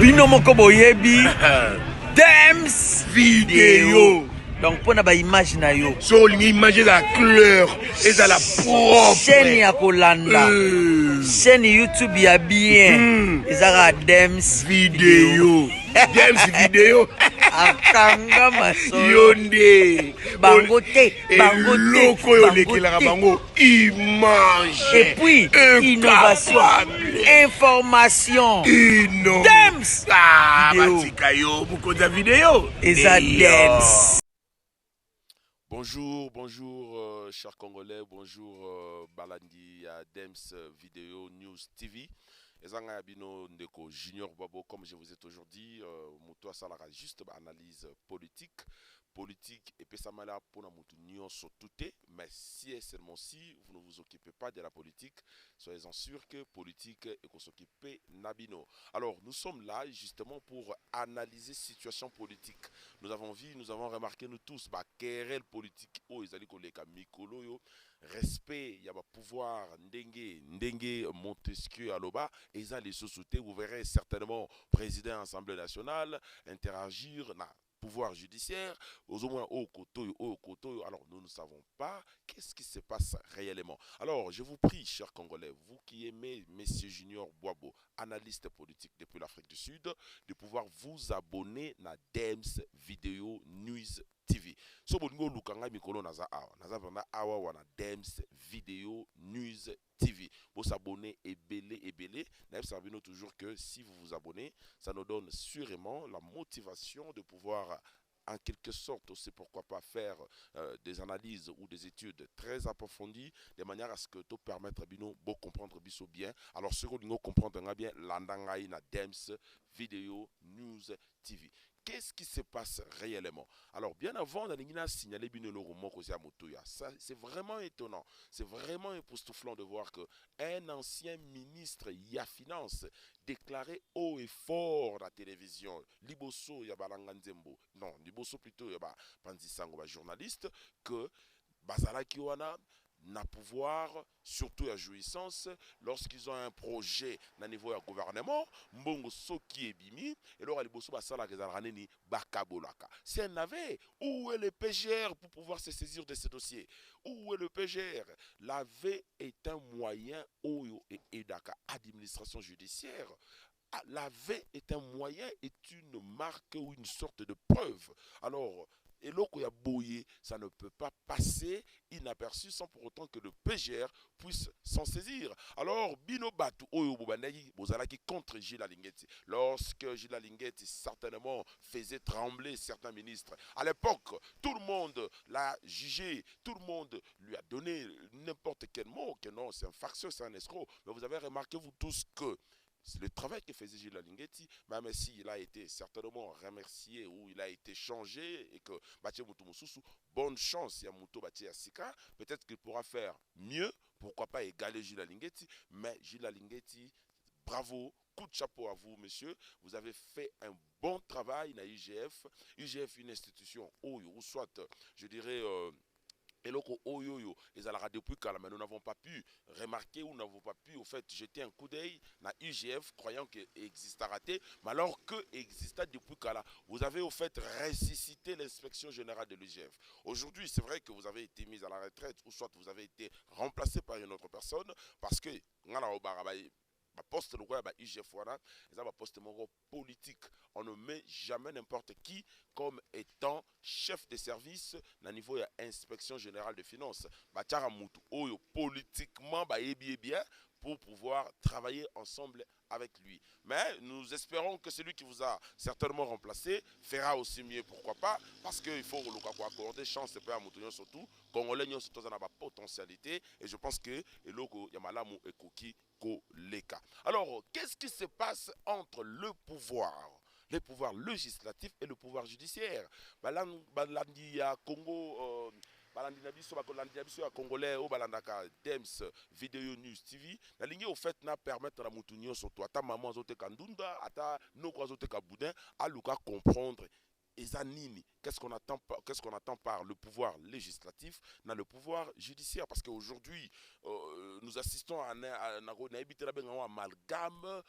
Bino moko boyebi Dems Vidéo. Donc pour na image na yo. So l'image la couleur et dans la propre. Chaîne ya kolanda. Chaîne YouTube ya bien. Ezara Dems Vidéo. Dems Vidéo. Akanga maso. Yonde. Bangote. Loko yo lekela bango image. Et puis innovation. Information. Dems Vidéo. Batika beaucoup de vidéos. Eza Dems. Bonjour, chers Congolais, bonjour Balandi à Dems Vidéo News TV. Ezanga Bino Ndeko Junior Bobo, comme je vous ai toujours dit, Moutoua Salara juste analyse politique et puis ça m'a l'air pour nous sauter, mais si et seulement si vous ne vous occupez pas de la politique, soyez-en sûrs que politique et qu'on s'occupe Nabino. Alors nous sommes là justement pour analyser situation politique. Nous avons remarqué nous tous, querelle politique, ils collègues Mikolo yo, respect, il y a pouvoir, Ndenge, Montesquieu, Aloba, et ils ont les sociétés, vous verrez certainement président Assemblée nationale, interagir, pouvoir judiciaire, aux au moins au koto, alors nous ne savons pas qu'est-ce qui se passe réellement. Alors je vous prie, chers Congolais, vous qui aimez Monsieur Junior Boabo, analyste politique depuis l'Afrique du Sud, de pouvoir vous abonner à Dems Vidéo News TV. So bongo lukanga mikolo naza awa wana Dems Vidéo News TV. Vous s'abonner ebele. Nous savons toujours que si vous vous abonnez, ça nous donne sûrement la motivation de pouvoir en quelque sorte aussi pourquoi pas faire des analyses ou des études très approfondies de manière à ce que tout permettre à Bino de comprendre biso bien. Alors ce que nous comprendre bien l'andangaï na Dems Vidéo News TV. Qu'est-ce qui se passe réellement? Alors, bien avant, on a signalé ça, c'est vraiment étonnant. C'est vraiment époustouflant de voir qu'un ancien ministre ya finance déclarait haut et fort à la télévision, Liboso Yabalanganzembo, non, Liboso plutôt Panzisango, journaliste, que Bazala Kiwana n'a pouvoir, surtout à jouissance, lorsqu'ils ont un projet à niveau du gouvernement, Mbongo Soki et Bimi, et alors Aliboso Basala Rezalraneni Bakabolaka. Si elle n'avait, où est le PGR pour pouvoir se saisir de ce dossier? Où est le PGR? L'AV est un moyen, Oyo et Edaka, administration judiciaire. L'AV est un moyen, est une marque ou une sorte de preuve. Alors, et l'eau a bouillé, ça ne peut pas passer inaperçu sans pour autant que le PGR puisse s'en saisir. Alors, Bino Batu Oyo Bobanegi, Bozalaki contre Gilles Alingeti. Lorsque Gilles Alingeti certainement faisait trembler certains ministres, à l'époque, tout le monde l'a jugé, tout le monde lui a donné n'importe quel mot, que non, c'est un factieux, c'est un escroc. Mais vous avez remarqué, vous tous, que c'est le travail que faisait Gilles Alingeti, même s'il a été certainement remercié ou il a été changé et que Batia Moutoumoussou, bonne chance, il y a Moutou Batia Sika, peut-être qu'il pourra faire mieux, pourquoi pas égaler Gilles Alingeti, mais Gilles Alingeti, bravo, coup de chapeau à vous, monsieur, vous avez fait un bon travail dans l'IGF. IGF, une institution, ou soit, je dirais, et là, depuis que nous n'avons pas pu remarquer ou n'avons pas pu au fait jeter un coup d'œil dans l'IGF, croyant qu'il existait raté, mais alors que existait depuis que vous avez au fait ressuscité l'inspection générale de l'IGF. Aujourd'hui, c'est vrai que vous avez été mis à la retraite ou soit vous avez été remplacé par une autre personne parce que poste le IGF poste politique. On ne met jamais n'importe qui comme étant chef de service au niveau de l'inspection générale des finances. Politiquement bien pour pouvoir travailler ensemble avec lui. Mais nous espérons que celui qui vous a certainement remplacé fera aussi mieux, pourquoi pas, parce qu'il faut accorder chance à Moutounion surtout, Congolais surtout dans la potentialité, et je pense que Eloko Yamalamu et Koki Koleka. Alors, qu'est-ce qui se passe entre le pouvoir législatif et le pouvoir judiciaire? Balandi ya Congo, balandi na biso ya Congolais au balandaka Dems Vidéo News TV. La ligne au fait na permettre la Moutounion surtout ata maman azote kandunda, ata noko azote kaboudin, à Luka comprendre. Qu'est-ce qu'on attend par le pouvoir législatif dans le pouvoir judiciaire? Parce qu'aujourd'hui, nous assistons à un amalgame,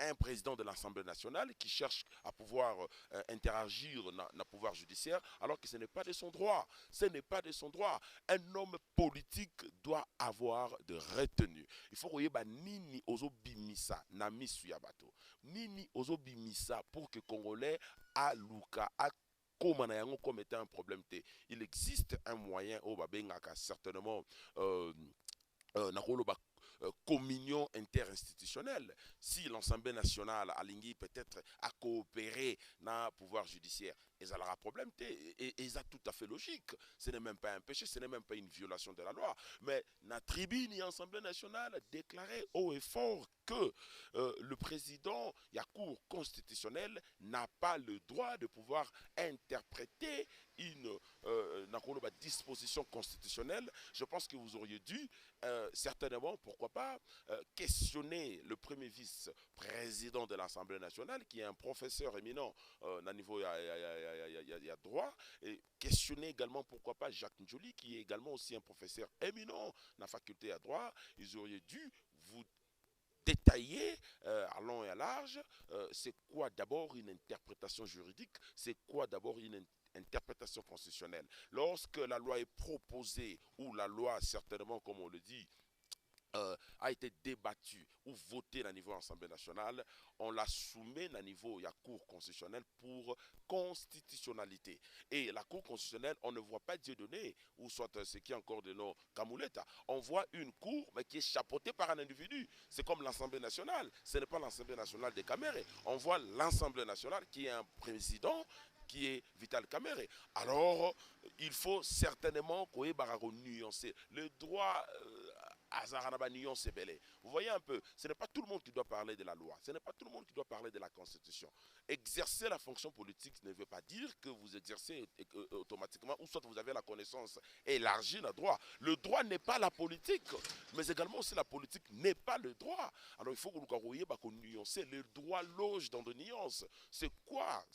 un président de l'Assemblée nationale qui cherche à pouvoir interagir dans le pouvoir judiciaire, alors que ce n'est pas de son droit. Ce n'est pas de son droit. Un homme politique doit avoir de retenue. Il faut que nini ozo bimisa na misu ya bato. Nini ozo bimisa pour que Congolais a luka a comme étant un problème. Il existe un moyen au babengaka certainement communion interinstitutionnelle. Si l'Assemblée nationale a peut-être à coopérer dans le pouvoir judiciaire, et ça aura un problème, et ça tout à fait logique. Ce n'est même pas un péché, ce n'est même pas une violation de la loi. Mais la tribune et l'Assemblée nationale a déclaré haut et fort que le président, la Cour constitutionnelle, n'a pas le droit de pouvoir interpréter une disposition constitutionnelle. Je pense que vous auriez dû certainement, pourquoi pas, questionner le premier vice-président de l'Assemblée nationale, qui est un professeur éminent à niveau il y a droit, et questionner également, pourquoi pas, Jacques Ndjouli, qui est également aussi un professeur éminent dans la faculté à droit. Ils auraient dû vous détailler à long et à large c'est quoi d'abord une interprétation juridique, c'est quoi d'abord une interprétation constitutionnelle. Lorsque la loi est proposée, ou la loi certainement, comme on le dit, a été débattue ou votée à niveau de l'Assemblée nationale, on la soumet à niveau de la Cour constitutionnelle pour constitutionnalité. Et la Cour constitutionnelle, on ne voit pas Dieu donné, ou soit ce qui est encore de nos camoulettes, on voit une Cour mais qui est chapeautée par un individu. C'est comme l'Assemblée nationale, ce n'est pas l'Assemblée nationale des Camérés. On voit l'Assemblée nationale qui est un président, qui est Vital Kamerhe. Alors, il faut certainement qu'on ait nuancer le droit vous voyez un peu, ce n'est pas tout le monde qui doit parler de la loi, ce n'est pas tout le monde qui doit parler de la Constitution. Exercer la fonction politique ne veut pas dire que vous exercez automatiquement, ou soit vous avez la connaissance élargie d'un droit. Le droit n'est pas la politique, mais également aussi la politique n'est pas le droit. Alors il faut que nous nuancer. Le droit loge dans des nuances. C'est quoi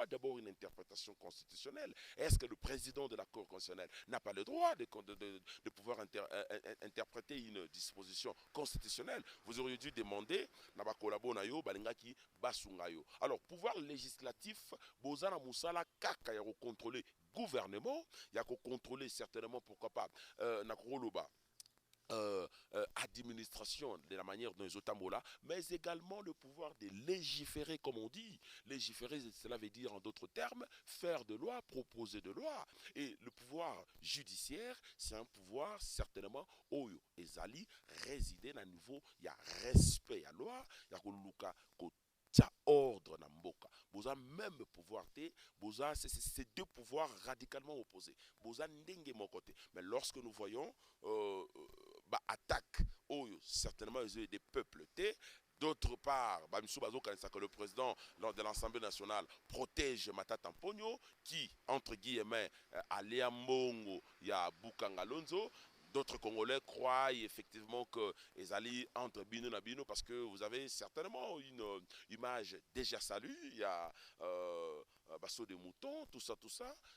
d'abord une interprétation constitutionnelle? Est-ce que le président de la Cour constitutionnelle n'a pas le droit de pouvoir interpréter une disposition constitutionnelle? Vous auriez dû demander alors pouvoir législatif bozana musala kaka ya contrôler gouvernement, ya contrôler certainement pourquoi pas administration de la manière dont les otambola, mais également le pouvoir de légiférer, comme on dit. Légiférer, cela veut dire en d'autres termes faire de loi, proposer de loi. Et le pouvoir judiciaire, c'est un pouvoir certainement oyo ezali résider à niveau, il y a respect à loi, il y a ordre na mboka. Boza même pouvoir c'est deux pouvoirs radicalement opposés. Boza ndenge mon côté. Mais lorsque nous voyons attaque certainement des peuples d'autre part, que le président lors de l'Assemblée nationale protège Matata Mponyo qui, entre guillemets, Alia Mbongo, il y a Bukanga Lonzo. D'autres Congolais croient effectivement que les alliés entre Bino et Bino parce que vous avez certainement une image déjà salue. Il y a Basso des moutons, tout ça.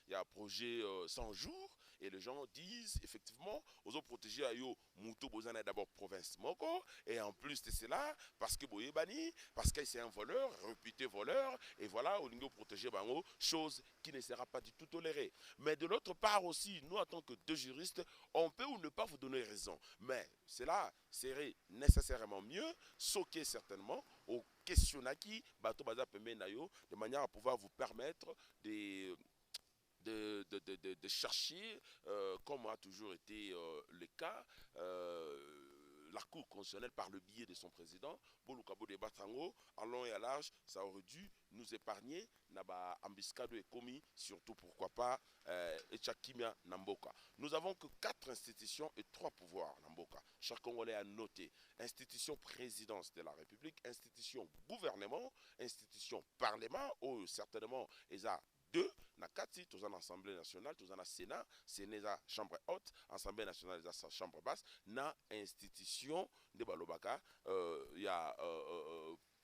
Il y a un projet 100 jours. Et les gens disent effectivement, aux autres protégés, Ayo, Moutou Bozana est d'abord province Moko. Et en plus de cela, parce que Boyebani, parce que c'est un voleur, réputé voleur. Et voilà, au niveau protégé Bango, chose qui ne sera pas du tout tolérée. Mais de l'autre part aussi, nous, en tant que deux juristes, on peut ou ne pas vous donner raison. Mais cela serait nécessairement mieux, soquer certainement au questionnaki, Bato Baza Pemenayo, de manière à pouvoir vous permettre de chercher, comme a toujours été le cas, la Cour constitutionnelle par le biais de son président, Bolukabo de Batrango, en long et à large, ça aurait dû nous épargner, Naba Ambiscado et commis, surtout pourquoi pas, Echakimia Namboka. Nous avons que 4 institutions et 3 pouvoirs Namboka. Chaque Congolais a noté institution présidence de la République, institution gouvernement, institution parlement, ou certainement, ils ont 2, na kati, tous en Assemblée nationale, tous en Sénat, Sénat chambre haute, Assemblée nationale, chambre basse, na institution de Balobaka, il y a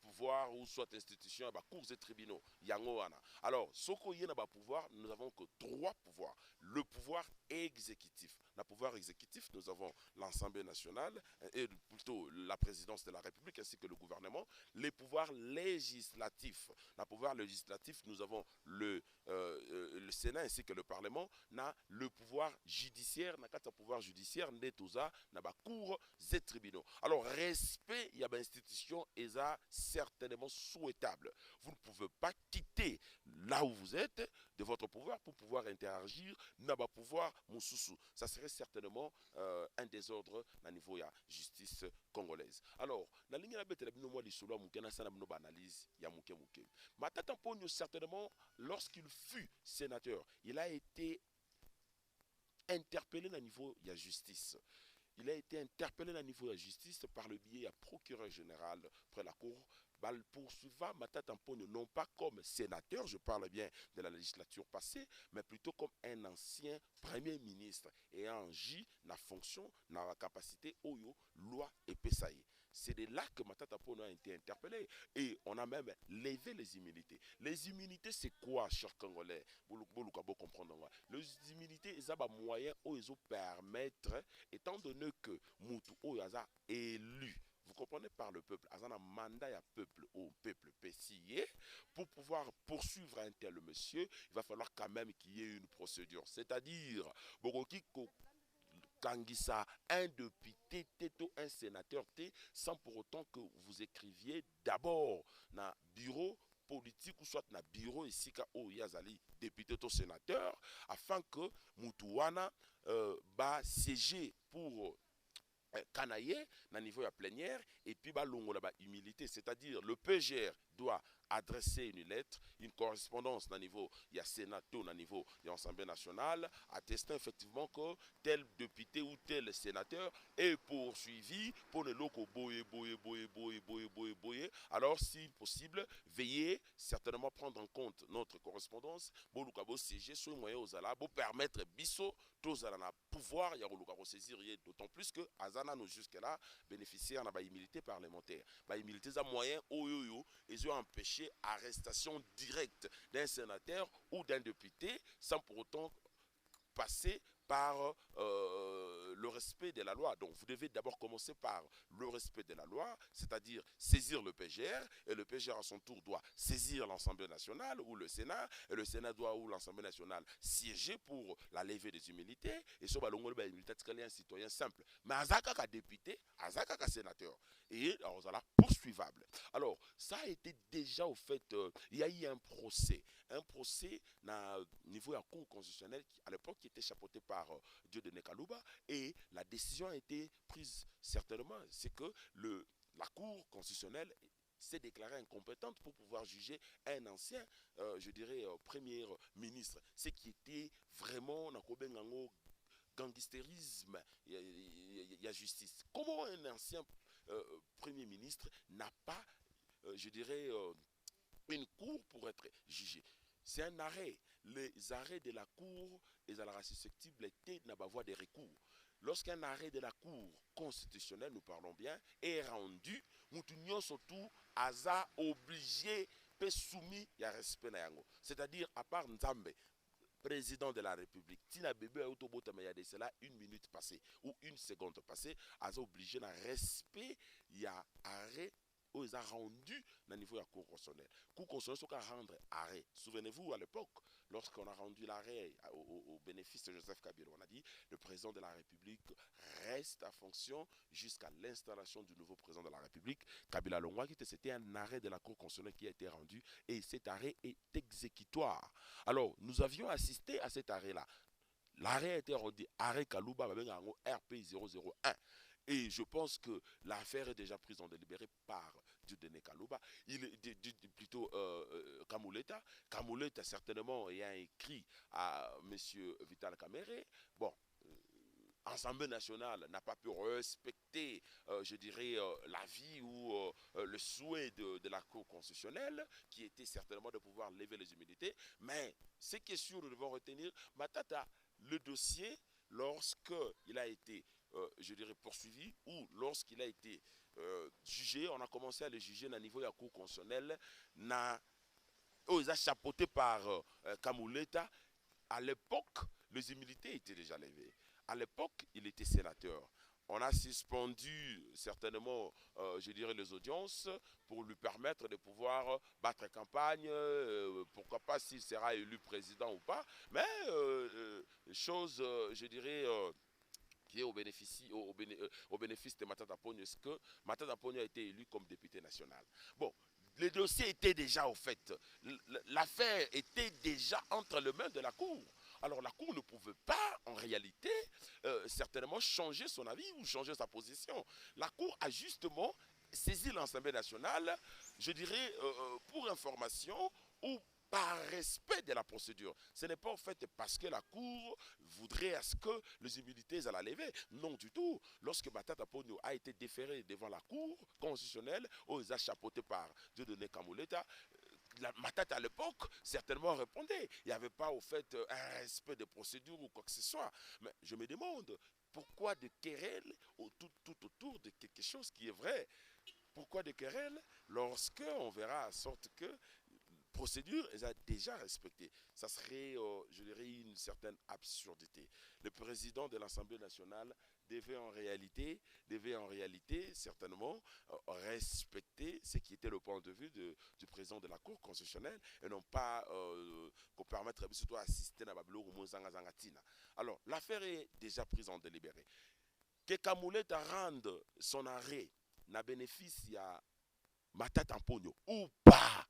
pouvoir ou soit institution, cours et tribunaux, yangoana. Alors, soko yena ba pouvoir, nous avons que 3 pouvoirs. Le pouvoir exécutif. Le pouvoir exécutif, nous avons l'Assemblée nationale, et plutôt la présidence de la République ainsi que le gouvernement. Les pouvoirs pouvoir législatif. Dans le pouvoir législatif, nous avons le Sénat ainsi que le Parlement. Na le pouvoir judiciaire, na kata pouvoir judiciaire, netoza na ba cour et tribunaux. Alors respect, il y a une institution et ça certainement souhaitable. Vous ne pouvez pas quitter là où vous êtes de votre pouvoir pour pouvoir interagir na ba pouvoir mususu. Ça serait certainement un désordre na niveau ya justice congolaise. Alors, na ligne na bete la bino moi lisolo muke na sana bino ba analyse ya muke muke. Matata Ponyo certainement lorsqu'il fut sénateur, il a été interpellé au niveau de la justice. Il a été interpellé au niveau de la justice par le biais du procureur général près la cour. Poursuivant Matata Ponyo non pas comme sénateur, je parle bien de la législature passée, mais plutôt comme un ancien premier ministre ayant agi la fonction, la capacité, oyo, loi et pesaï. C'est de là que Matata Ponyo a été interpellé. Et on a même levé les immunités. Les immunités, c'est quoi, chers Congolais? Vous comprendre. Les immunités, ils ont un moyen où ils permettre, étant donné que Moutou Oyaza est élu, vous comprenez, par le peuple, ils ont un mandat à peuple, au peuple PCIE, pour pouvoir poursuivre un tel monsieur, il va falloir quand même qu'il y ait une procédure. C'est-à-dire, Kangisa, un député, un sénateur, sans pour autant que vous écriviez d'abord dans le bureau politique ou soit dans le bureau ici où Yazali, député ou sénateur, afin que Moutouana siéger pour Kanaye, na niveau de la plénière, et puis longo la humilité, c'est-à-dire le PGR doit adresser une lettre, une correspondance au niveau il y a Sénat, au niveau de l'Assemblée nationale, attestant effectivement que tel député ou tel sénateur est poursuivi pour le loco boye. Alors, si possible, veillez certainement prendre en compte notre correspondance, pour siéger sur moyen aux ala, pour permettre biso, tous à la pouvoir, il y a saisir, d'autant plus que Azana nous jusque-là bénéficiaires de l'immunité parlementaire. L'immunité, c'est moyen, ils ont empêché arrestation directe d'un sénateur ou d'un député sans pour autant passer par le respect de la loi. Donc vous devez d'abord commencer par le respect de la loi, c'est-à-dire saisir le PGR, et le PGR à son tour doit saisir l'Assemblée nationale ou le Sénat, et le Sénat doit ou l'Assemblée nationale siéger pour la levée des immunités, et sur le immunité un citoyen simple. Mais Azaka député, Azaka sénateur, et alors ça poursuivable. Alors ça a été déjà au fait, il y a eu un procès au niveau de la Cour constitutionnelle qui, à l'époque, qui était chapeauté par Dieudonné Kalouba, et la décision a été prise certainement, c'est que la Cour constitutionnelle s'est déclarée incompétente pour pouvoir juger un ancien, je dirais, premier ministre, ce qui était vraiment dans gangstérisme, il y a justice. Comment un ancien premier ministre n'a pas, je dirais, une cour pour être jugé? C'est un arrêt. Les arrêts de la cour sont susceptibles de la voie de recours. Lorsqu'un arrêt de la cour constitutionnelle, nous parlons bien, est rendu, nous surtout aza obligé, soumis à respect. C'est-à-dire, à part Nzambe, président de la République, Tina Bébé il y a de cela une minute passée ou une seconde passée, aza obligé de respect, il y a arrêt. Ils ont rendu au niveau de la Cour constitutionnelle. La Cour constitutionnelle a rendre arrêt. Souvenez-vous, à l'époque, lorsqu'on a rendu l'arrêt au bénéfice de Joseph Kabila, on a dit le président de la République reste à fonction jusqu'à l'installation du nouveau président de la République, Kabila Longwa. C'était un arrêt de la Cour constitutionnelle qui a été rendu et cet arrêt est exécutoire. Alors, nous avions assisté à cet arrêt-là. L'arrêt a été rendu, arrêt Kalouba, RP 001. Et je pense que l'affaire est déjà prise en délibéré par Dieudonné Kalouba. Il est plutôt Kamuleta. Kamuleta, certainement, ayant écrit à M. Vital Kamerhe. Bon, l'Assemblée nationale n'a pas pu respecter, je dirais, l'avis ou le souhait de la Cour constitutionnelle, qui était certainement de pouvoir lever les immunités. Mais ce qui est sûr, nous devons retenir, Matata, le dossier, lorsqu'il a été je dirais poursuivi ou lorsqu'il a été jugé, on a commencé à le juger au niveau de la Cour constitutionnelle, il a chapeauté par Kamuleta. À l'époque, les immunités étaient déjà levées. À l'époque, il était sénateur. on a suspendu certainement, je dirais, les audiences pour lui permettre de pouvoir battre campagne, pourquoi pas s'il sera élu président ou pas, mais chose, je dirais, qui est au bénéfice de Matata Ponyo, est-ce que Matata Ponyo a été élu comme député national. Bon, le dossier était déjà au fait, l'affaire était déjà entre les mains de la Cour. Alors la Cour ne pouvait pas, en réalité, certainement changer son avis ou changer sa position. La Cour a justement saisi l'Assemblée nationale, je dirais, pour information ou par respect de la procédure. Ce n'est pas en fait parce que la Cour voudrait à ce que les immunités à la lever. Non du tout. Lorsque Matata Ponyo a été déféré devant la Cour constitutionnelle, aux a chapeauté par Dieudonné Kamuleta, la Matata à l'époque certainement répondait. Il n'y avait pas au fait un respect des procédures ou quoi que ce soit. Mais je me demande pourquoi de querelles tout autour de quelque chose qui est vrai. Pourquoi de querelles lorsque on verra à sorte que procédure, elle a déjà respecté. Ça serait, je dirais, une certaine absurdité. Le président de l'Assemblée nationale devait en réalité certainement respecter ce qui était le point de vue du président de la Cour constitutionnelle et non pas qu'on permette surtout assister à Babylone ou Mozanga-Zangatina. Alors, l'affaire est déjà prise en délibéré. Que Kamuleta rende son arrêt n'a bénéfice à Matata Ponyo ou pas.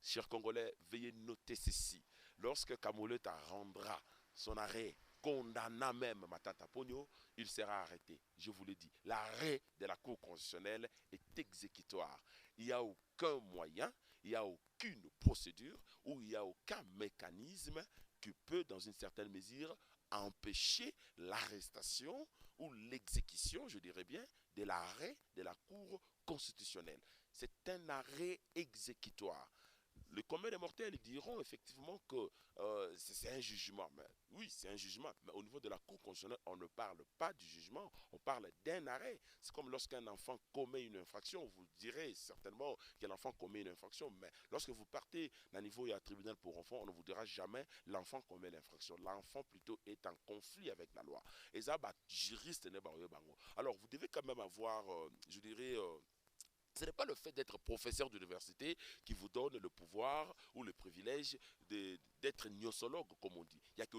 Chers Congolais, veuillez noter ceci. Lorsque Kamuleta rendra son arrêt, condamnant même Matata Ponyo, il sera arrêté. Je vous l'ai dit, l'arrêt de la Cour constitutionnelle est exécutoire. Il n'y a aucun moyen, il n'y a aucune procédure ou il n'y a aucun mécanisme qui peut, dans une certaine mesure, empêcher l'arrestation ou l'exécution, je dirais bien, de l'arrêt de la Cour constitutionnelle. C'est un arrêt exécutoire. Les communs des mortels diront effectivement que c'est un jugement. Mais, oui, c'est un jugement. Mais au niveau de la Cour constitutionnelle, on ne parle pas du jugement, on parle d'un arrêt. C'est comme lorsqu'un enfant commet une infraction, vous direz certainement que l'enfant commet une infraction. Mais lorsque vous partez d'un niveau et à un tribunal pour enfants, on ne vous dira jamais l'enfant commet l'infraction. L'enfant plutôt est en conflit avec la loi. Et ça, juriste n'est pas. Alors, vous devez quand même avoir, je dirais, ce n'est pas le fait d'être professeur d'université qui vous donne le pouvoir ou le privilège d'être gnosologue, comme on dit. Il y a que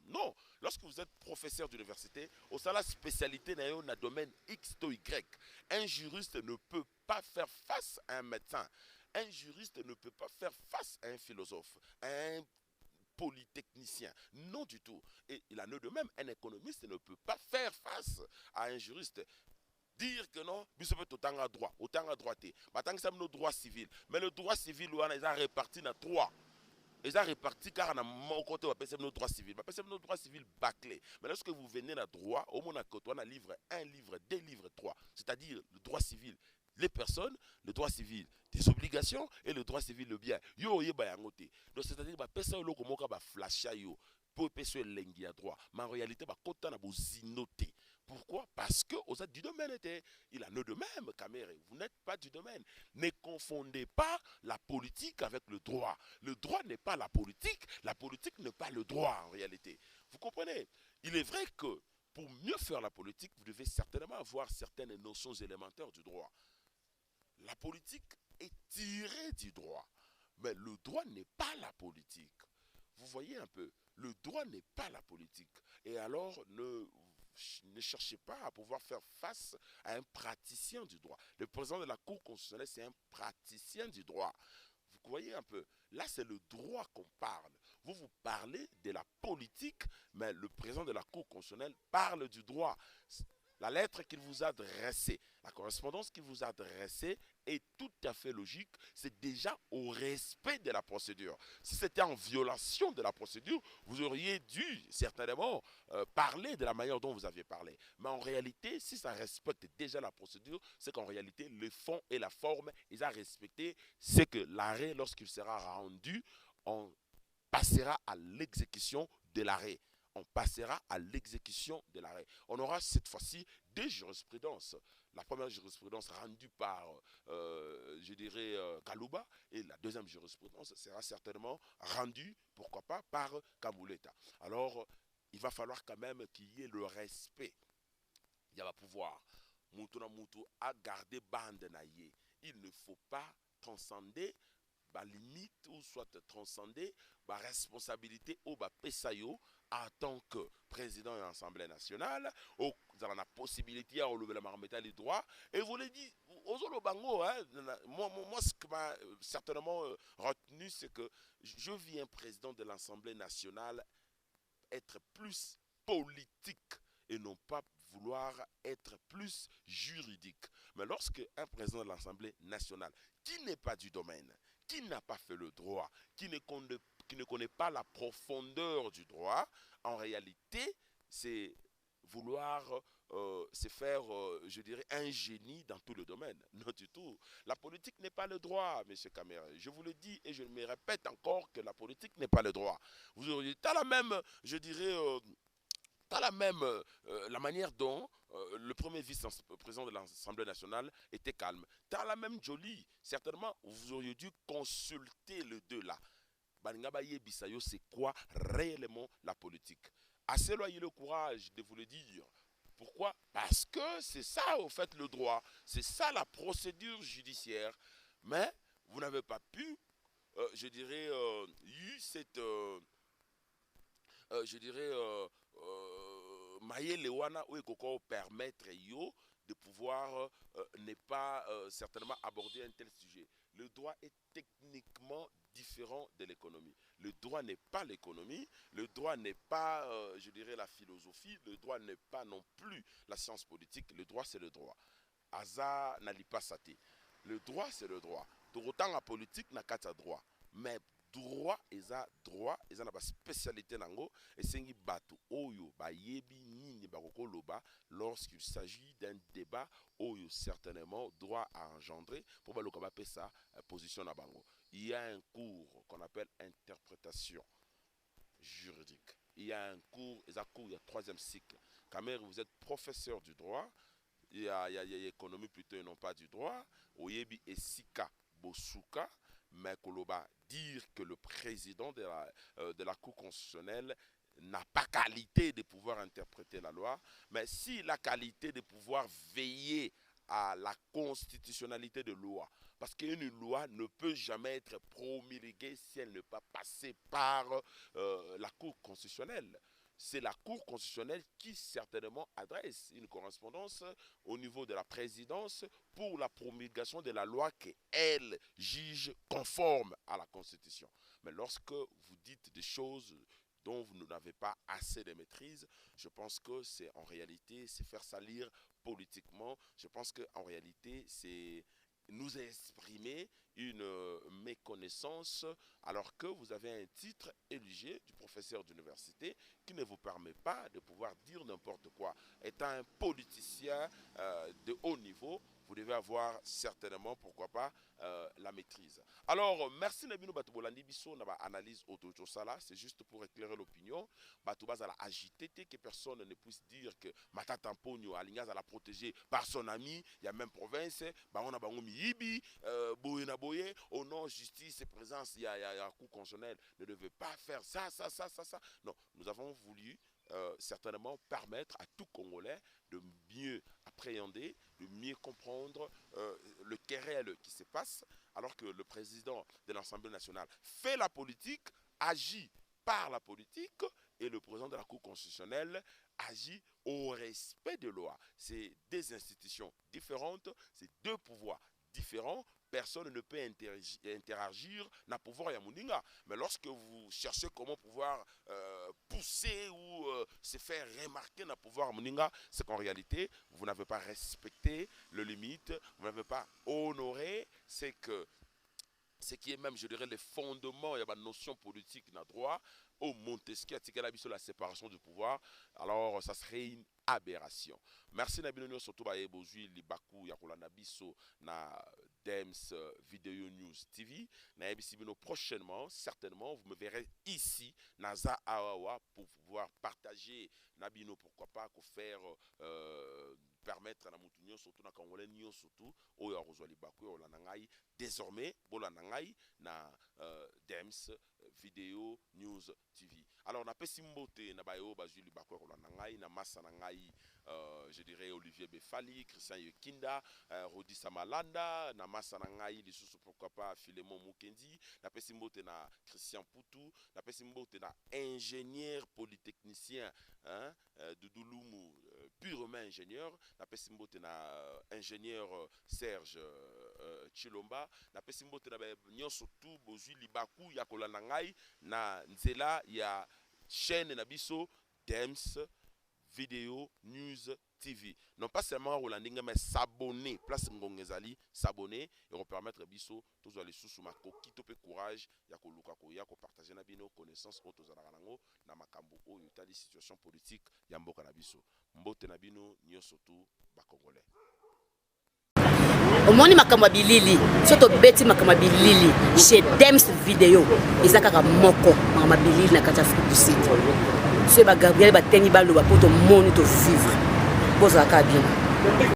non, lorsque vous êtes professeur d'université, au sein de la spécialité dans un domaine X ou Y, un juriste ne peut pas faire face à un médecin. Un juriste ne peut pas faire face à un philosophe, à un polytechnicien. Non du tout. Et il en est de même, un économiste ne peut pas faire face à un juriste. Dire que non, il peut autant à droit, tant que ça nos droits civils. Mais le droit civil, on est réparti dans trois. Ils sont répartis car on a mon côté, on appelle nos droits civils. On appelle nos droits civils bâclés. Mais lorsque vous venez dans droit, au moins on a livre 1, livre 2, livre 3. C'est-à-dire le droit civil, les personnes, le droit civil, des obligations et le droit civil, le bien. Yo, donc c'est-à-dire que personne ne flasher yo pour personne lengi à droit. Mais en réalité, quand on a zinoté. Pourquoi? Parce que aux autres du domaine était, il a le de même, Caméré. Vous n'êtes pas du domaine. Ne confondez pas la politique avec le droit. Le droit n'est pas la politique n'est pas le droit en réalité. Vous comprenez? Il est vrai que pour mieux faire la politique, vous devez certainement avoir certaines notions élémentaires du droit. La politique est tirée du droit, mais le droit n'est pas la politique. Vous voyez un peu, le droit n'est pas la politique. Et alors, ne cherchez pas à pouvoir faire face à un praticien du droit. Le président de la Cour constitutionnelle, c'est un praticien du droit. Vous voyez un peu, là c'est le droit qu'on parle. Vous parlez de la politique, mais le président de la Cour constitutionnelle parle du droit. La lettre qu'il vous a adressée, la correspondance qu'il vous a adressée est tout à fait logique. C'est déjà au respect de la procédure. Si c'était en violation de la procédure, vous auriez dû certainement parler de la manière dont vous aviez parlé. Mais en réalité, si ça respecte déjà la procédure, c'est qu'en réalité, le fond et la forme, ils ont respecté. C'est que l'arrêt, lorsqu'il sera rendu, on passera à l'exécution de l'arrêt. On passera à l'exécution de l'arrêt. On aura cette fois-ci deux jurisprudences. La première jurisprudence rendue par, je dirais, Kalouba, et la deuxième jurisprudence sera certainement rendue, pourquoi pas, par Kamuleta. Alors, il va falloir quand même qu'il y ait le respect. il va pouvoir. Mutu na mutu a garder bande na ye. Il ne faut pas transcender la limite ou soit transcender la responsabilité ou la pesayo en tant que président de l'Assemblée nationale, ou vous avez la possibilité à relever la marmita les droits. Et vous l'avez dit, aux bango, hein, moi, ce qui m'a certainement retenu, c'est que je viens président de l'Assemblée nationale être plus politique et non pas vouloir être plus juridique. Mais lorsque un président de l'Assemblée nationale, qui n'est pas du domaine, qui n'a pas fait le droit, qui ne connaît pas la profondeur du droit, en réalité, c'est vouloir se faire, je dirais, un génie dans tout le domaine. Non du tout. La politique n'est pas le droit, M. Kamere. Je vous le dis et je me répète encore que la politique n'est pas le droit. Vous auriez la même, je dirais, la manière dont le premier vice-président de l'Assemblée nationale était calme. Dans la même jolie, certainement, vous auriez dû consulter les deux là. C'est quoi réellement la politique? Assez loyez le courage de vous le dire. Pourquoi? Parce que c'est ça, au fait, le droit. C'est ça la procédure judiciaire. Mais vous n'avez pas pu, je dirais, eu cette, je dirais, maye lewana ou ekoko permettre yo de pouvoir ne pas certainement aborder un tel sujet. Le droit est techniquement différent de l'économie. Le droit n'est pas l'économie, le droit n'est pas, je dirais, la philosophie, le droit n'est pas non plus la science politique, le droit c'est le droit. Aza n'ali pas sati. Le droit c'est le droit. Pour autant la politique n'a qu'à droit. Mais droit eza na ba spécialité nango esengi bato oyo ba yebi nini bakoko loba lorsqu'il s'agit d'un débat oyo certainement droit à engendrer pour baloka ba pesa position na bango. Il y a un cours qu'on appelle interprétation juridique. Il y a un cours, il y a troisième cycle. Kamere, vous êtes professeur du droit, il y a économie plutôt et non pas du droit. Oyebi esika bosuka. Mais Koloba, dire que le président de la Cour constitutionnelle n'a pas qualité de pouvoir interpréter la loi, mais si la qualité de pouvoir veiller à la constitutionnalité de loi, parce qu'une loi ne peut jamais être promulguée si elle ne peut pas passer par la Cour constitutionnelle. C'est la Cour constitutionnelle qui certainement adresse une correspondance au niveau de la présidence pour la promulgation de la loi qu'elle juge conforme à la Constitution. Mais lorsque vous dites des choses dont vous n'avez pas assez de maîtrise, je pense que c'est en réalité, c'est faire salir politiquement. Je pense qu'en réalité, c'est nous exprimer une méconnaissance alors que vous avez un titre éligé du professeur d'université qui ne vous permet pas de pouvoir dire n'importe quoi. Étant un politicien de haut niveau, vous devez avoir certainement, pourquoi pas, la maîtrise. Alors, merci Nabino Batoubolandi Bisso, na analyse autour ça, c'est juste pour éclairer l'opinion. Batouba a agité que personne ne puisse dire que Matata Mpogno Alingaz a la protéger par son ami, il y a même province, on a Bangomi Yibi, Boye na Boye, au nom justice et présence, il y a un coup constitutionnel, ne devait pas faire ça. Non, nous avons voulu certainement permettre à tout Congolais de mieux appréhender, de mieux comprendre le querelle qui se passe, alors que le président de l'Assemblée nationale fait la politique, agit par la politique, et le président de la Cour constitutionnelle agit au respect de loi. C'est des institutions différentes, c'est deux pouvoirs différents. Personne ne peut interagir na pouvoir ya Mouninga. Mais lorsque vous cherchez comment pouvoir pousser ou se faire remarquer na pouvoir Mouninga, c'est qu'en réalité, vous n'avez pas respecté le limite, vous n'avez pas honoré, c'est que ce qui est même, je dirais, les fondements, il y a une notion politique dans le droit, au Montesquieu, sur la séparation du pouvoir, alors ça serait une aberration. Merci Nabino surtout Baye Bozui Libaku Yakola Nabiso na Dems Video News TV. Na Ebisibino prochainement, certainement, vous me verrez ici, Naza Awawa, pour pouvoir partager Nabino, pourquoi pas, faire permettre na mutu nyonso surtout na congolais nyonso surtout oyo akozwa libaku olanda ngai désormais bolanda ngai na Dems Video News TV. Alors na pesi mbote na bayo bazwi libaku olanda ngai na massa na ngai je dirais Olivier Befali, Christian Yekinda, Rodi Samalanda, na massa na ngai lisusu pourquoi pas Philemon Mukendi, na pesi mbote na Christian Poutou, na pesi mbote na ingénieur polytechnicien Doudoulumu, purement ingénieur, na pesi mbote na ingénieur Serge Chilomba, na pesi mbote na nyonso tout bozwi libaku ya kolanda ngai na nzela ya chaîne na biso Dems Video News TV. Non pas seulement Rolandinga, mais s'abonner. Place Ngongezali, s'abonner et permettre biso tous les sous ma coquille, tope courage, yako lukako, yako partager na bino connaissance auto zalarango na makambo o yota di situation politique yamboka na biso. Mbote na bino nyosotu ba Congolais. Omoni makambo bilili, soto beti makambo bilili chez Dems Video. Ezaka moko makambo bilili na kata Afrique du Sud. C'est ba Gabriel ba tengi ba lo ba poto moni to vivre. Boza ka bien.